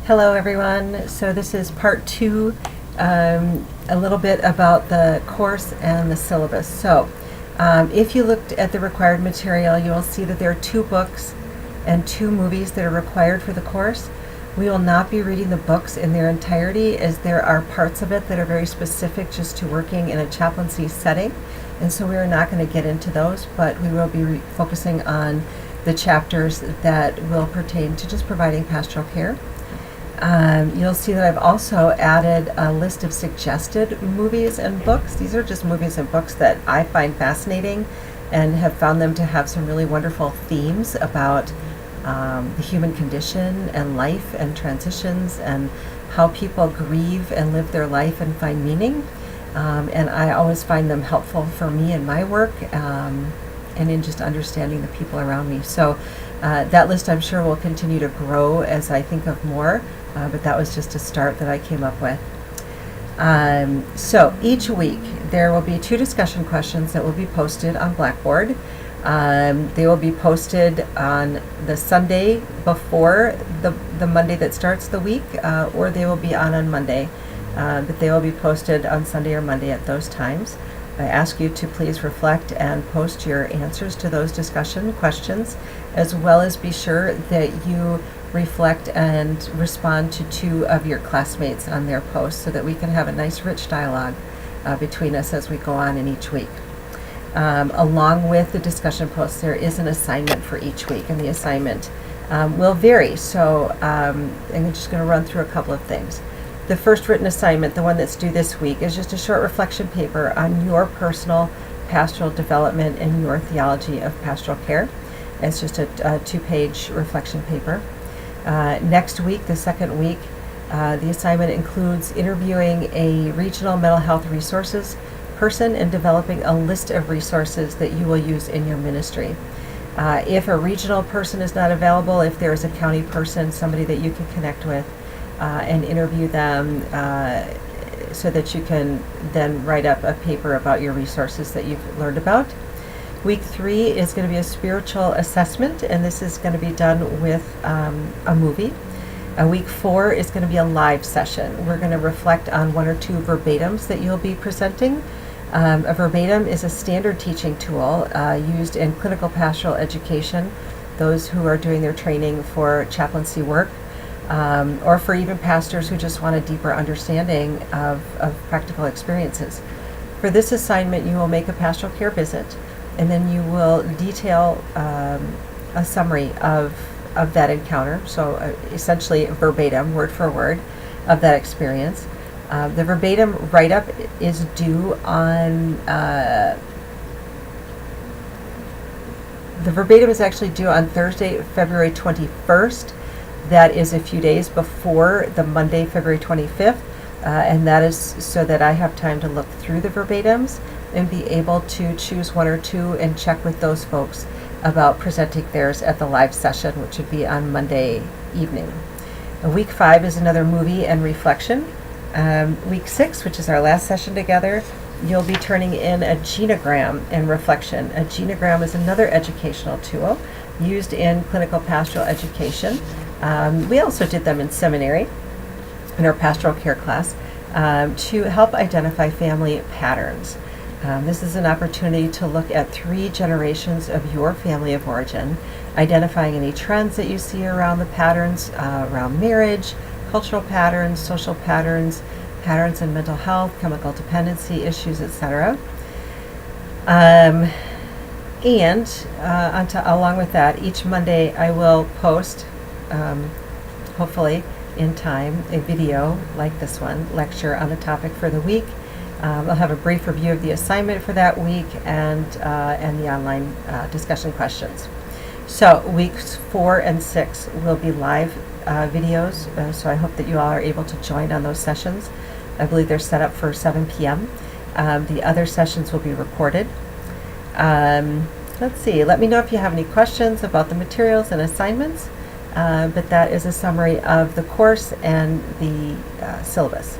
Hello everyone. So this is part 2, a little bit about the course and the syllabus. So if you looked at the required material, you will see that there are 2 books and 2 movies that are required for the course. We will not be reading the books in their entirety, as there are parts of it that are very specific just to working in a chaplaincy setting, and so we are not going to get into those, but we will be focusing on the chapters that will pertain to just providing pastoral care. You'll see that I've also added a list of suggested movies and books. These are just movies and books that I find fascinating and have found them to have some really wonderful themes about the human condition and life and transitions and how people grieve and live their life and find meaning. And I always find them helpful for me in my work and in just understanding the people around me. So that list I'm sure will continue to grow as I think of more. But that was just a start that I came up with. So each week there will be 2 discussion questions that will be posted on Blackboard. They will be posted on the Sunday before the Monday that starts the week, or they will be on Monday. But they will be posted on Sunday or Monday at those times. I ask you to please reflect and post your answers to those discussion questions, as well as be sure that you reflect and respond to 2 of your classmates on their posts so that we can have a nice rich dialogue between us as we go on in each week. Along with the discussion posts, there is an assignment for each week, and the assignment will vary. So I'm just going to run through a couple of things. The first written assignment, the one that's due this week, is just a short reflection paper on your personal pastoral development and your theology of pastoral care. It's just a 2-page reflection paper. Next week, the second week, the assignment includes interviewing a regional mental health resources person and developing a list of resources that you will use in your ministry. If a regional person is not available, if there is a county person, somebody that you can connect with, and interview them so that you can then write up a paper about your resources that you've learned about. Week 3 is going to be a spiritual assessment, and this is going to be done with a movie. Week 4 is going to be a live session. We're going to reflect on 1 or 2 verbatims that you'll be presenting. A verbatim is a standard teaching tool used in clinical pastoral education, those who are doing their training for chaplaincy work, or for even pastors who just want a deeper understanding of practical experiences. For this assignment, you will make a pastoral care visit, and then you will detail a summary of that encounter, so essentially verbatim, word for word, of that experience. The verbatim write-up is due on, the verbatim is actually due on Thursday, February 21st. That is a few days before the Monday, February 25th, and that is so that I have time to look through the verbatims and be able to choose 1 or 2 and check with those folks about presenting theirs at the live session, which would be on Monday evening. Week 5 is another movie and reflection. Week 6, which is our last session together, you'll be turning in a genogram and reflection. A genogram is another educational tool used in clinical pastoral education. We also did them in seminary in our pastoral care class to help identify family patterns. This is an opportunity to look at 3 generations of your family of origin, identifying any trends that you see around the patterns, around marriage, cultural patterns, social patterns, patterns in mental health, chemical dependency issues, etc. And along with that, each Monday I will post, hopefully in time, a video like this one, lecture on the topic for the week. I'll have a brief review of the assignment for that week and the online discussion questions. So weeks 4 and 6 will be live videos, so I hope that you all are able to join on those sessions. I believe they're set up for 7 p.m. The other sessions will be recorded. Let's see, let me know if you have any questions about the materials and assignments, but that is a summary of the course and the syllabus.